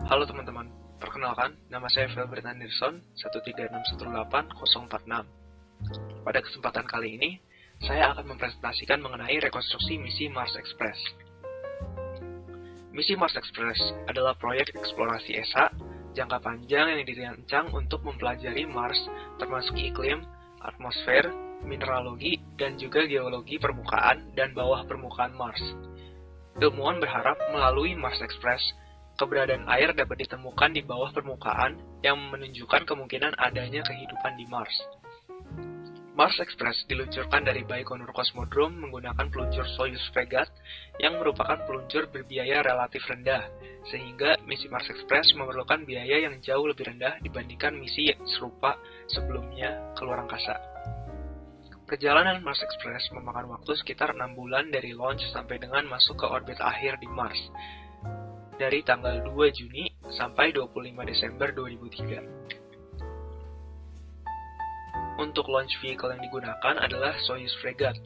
Halo teman-teman, perkenalkan, nama saya Felbert Anderson, 13618-046. Pada kesempatan kali ini, saya akan mempresentasikan mengenai rekonstruksi misi Mars Express. Misi Mars Express adalah proyek eksplorasi ESA jangka panjang yang dirancang untuk mempelajari Mars, termasuk iklim, atmosfer, mineralogi, dan juga geologi permukaan dan bawah permukaan Mars. Ilmuwan berharap melalui Mars Express, keberadaan air dapat ditemukan di bawah permukaan yang menunjukkan kemungkinan adanya kehidupan di Mars. Mars Express diluncurkan dari Baikonur Cosmodrome menggunakan peluncur Soyuz Fregat yang merupakan peluncur berbiaya relatif rendah, sehingga misi Mars Express memerlukan biaya yang jauh lebih rendah dibandingkan misi serupa sebelumnya ke luar angkasa. Perjalanan Mars Express memakan waktu sekitar 6 bulan dari launch sampai dengan masuk ke orbit akhir di Mars, dari tanggal 2 Juni sampai 25 Desember 2003. Untuk launch vehicle yang digunakan adalah Soyuz Fregat.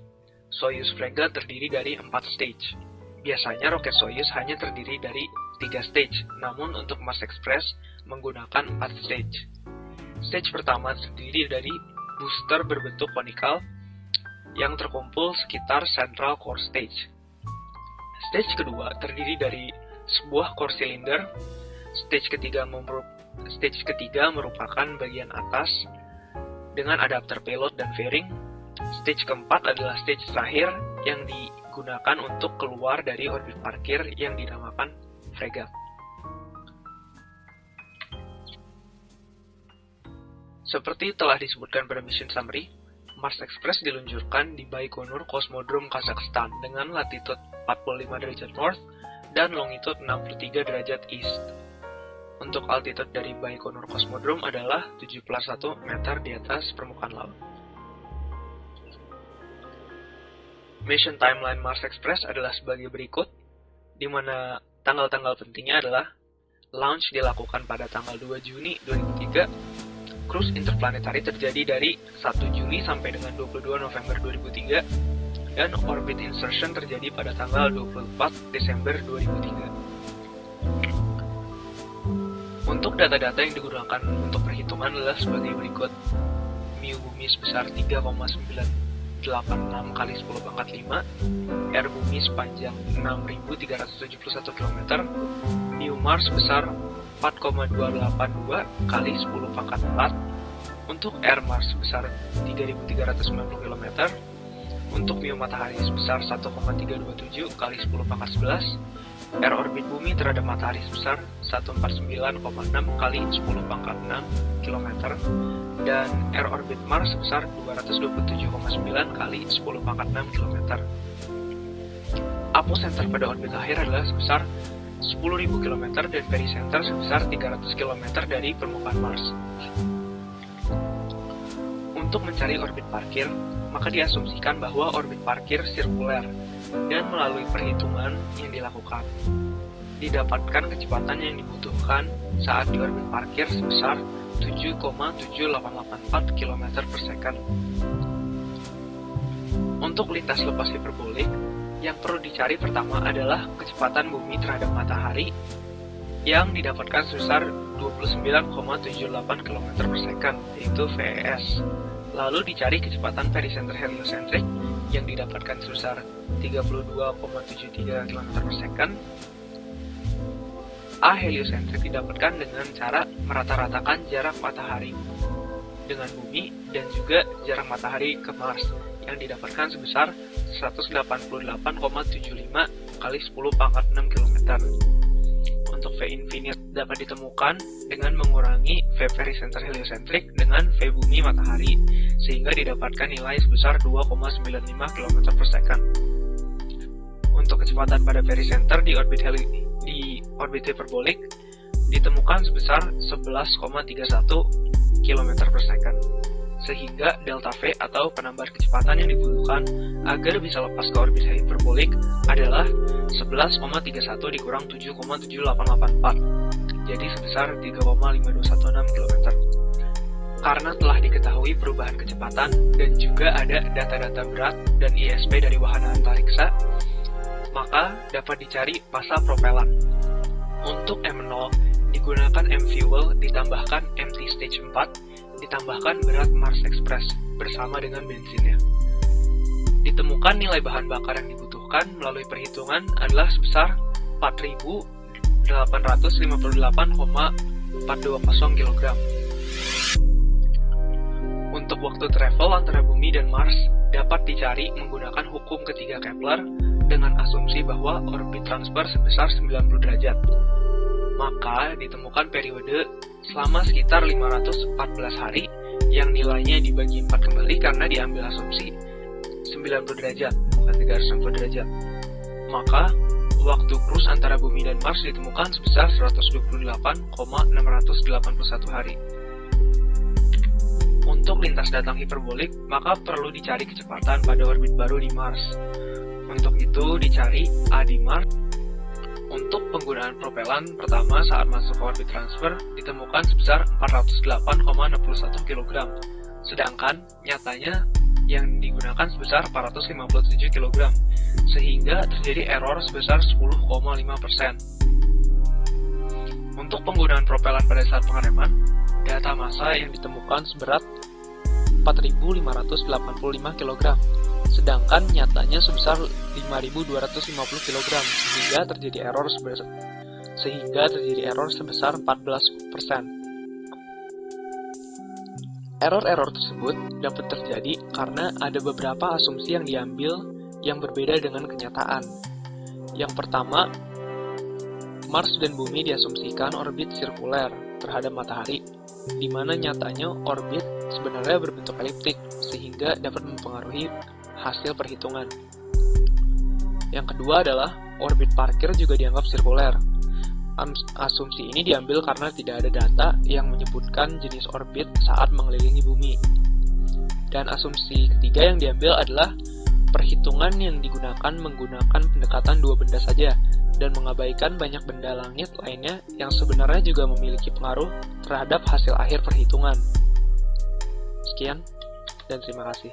Soyuz Fregat terdiri dari 4 stage. Biasanya roket Soyuz hanya terdiri dari 3 stage, namun untuk Mars Express menggunakan 4 stage. Stage pertama terdiri dari booster berbentuk konikal yang terkumpul sekitar Central Core Stage. Stage kedua terdiri dari sebuah core cylinder. Stage ketiga merupakan bagian atas dengan adapter payload dan fairing. Stage keempat adalah stage terakhir yang digunakan untuk keluar dari orbit parkir yang dinamakan Fregat. Seperti telah disebutkan pada mission summary, Mars Express diluncurkan di Baikonur Cosmodrome Kazakhstan dengan latitude 45 derajat north dan longitude 63 derajat east. Untuk altitude dari Baikonur Cosmodrome adalah 71 meter di atas permukaan laut. Mission timeline Mars Express adalah sebagai berikut, di mana tanggal-tanggal pentingnya adalah launch dilakukan pada tanggal 2 Juni 2003, cruise interplanetary terjadi dari 1 Juli sampai dengan 22 November 2003, dan orbit insertion terjadi pada tanggal 24 Desember 2003. Untuk data-data yang digunakan untuk perhitungan adalah sebagai berikut. Mu bumi sebesar 3,986 kali 10 pangkat 5, R bumi sepanjang 6.371 km, Mu Mars sebesar 4,282 kali 10 pangkat 4, untuk R Mars sebesar 3.390 km, untuk Mu Matahari sebesar 1,327 kali 10 pangkat 11, R orbit bumi terhadap matahari sebesar 149,6 kali 10 pangkat 6 km, dan R orbit Mars sebesar 227,9 kali 10 pangkat 6 km. Apocenter pada orbit akhir adalah sebesar 10.000 km dan pericenter sebesar 300 km dari permukaan Mars. Untuk mencari orbit parkir, maka diasumsikan bahwa orbit parkir sirkuler, dan melalui perhitungan yang dilakukan, didapatkan kecepatan yang dibutuhkan saat di orbit parkir sebesar 7,7884 km per second. Untuk lintas lepas hiperbolik, yang perlu dicari pertama adalah kecepatan bumi terhadap matahari yang didapatkan sebesar 29,78 km per second, yaitu VES. Lalu dicari kecepatan pericenter heliocentrik yang didapatkan sebesar 32,73 km per second. A heliocentrik didapatkan dengan cara merata-ratakan jarak matahari dengan bumi dan juga jarak matahari ke Mars yang didapatkan sebesar 188,75 kali 10 pangkat 6 km. Untuk V infinite dapat ditemukan dengan mengurangi V pericenter heliocentrik dengan V bumi matahari, sehingga didapatkan nilai sebesar 2,95 km per second. Untuk kecepatan pada pericenter di orbit hiperbolik ditemukan sebesar 11,31 km per second, sehingga delta V atau penambahan kecepatan yang dibutuhkan agar bisa lepas ke orbit hiperbolik adalah 11,31 dikurang 7,7884, jadi sebesar 3,5216 km. Karena telah diketahui perubahan kecepatan dan juga ada data-data berat dan ISP dari wahana antariksa, maka dapat dicari massa propelan. Untuk M0 menggunakan M-Fuel ditambahkan MT Stage 4, ditambahkan berat Mars Express bersama dengan bensinnya. Ditemukan nilai bahan bakar yang dibutuhkan melalui perhitungan adalah sebesar 4.858,420 kg. Untuk waktu travel antara bumi dan Mars dapat dicari menggunakan hukum ketiga Kepler dengan asumsi bahwa orbit transfer sebesar 90 derajat. Maka ditemukan periode selama sekitar 514 hari yang nilainya dibagi 4 kembali karena diambil asumsi 90 derajat, bukan 360 derajat. Maka waktu cruise antara bumi dan Mars ditemukan sebesar 128,681 hari. Untuk lintas datang hiperbolik, maka perlu dicari kecepatan pada orbit baru di Mars. Untuk itu, dicari A di Mars. Untuk penggunaan propelan pertama saat masuk ke orbit transfer ditemukan sebesar 408,61 kg. Sedangkan nyatanya yang digunakan sebesar 457 kg, sehingga terjadi error sebesar 10,5%. Untuk penggunaan propelan pada saat pengereman, data massa yang ditemukan seberat 4.585 kg, sedangkan nyatanya sebesar 5.250 kg, sehingga terjadi error sebesar 14%. Error-error tersebut dapat terjadi karena ada beberapa asumsi yang diambil yang berbeda dengan kenyataan. Yang pertama, Mars dan Bumi diasumsikan orbit sirkuler terhadap matahari, di mana nyatanya orbit sebenarnya berbentuk eliptik, sehingga dapat mempengaruhi hasil perhitungan. Yang kedua adalah orbit parkir juga dianggap sirkuler. Asumsi ini diambil karena tidak ada data yang menyebutkan jenis orbit saat mengelilingi bumi. Dan asumsi ketiga yang diambil adalah perhitungan yang digunakan menggunakan pendekatan dua benda saja dan mengabaikan banyak benda langit lainnya yang sebenarnya juga memiliki pengaruh terhadap hasil akhir perhitungan. Sekian, dan terima kasih.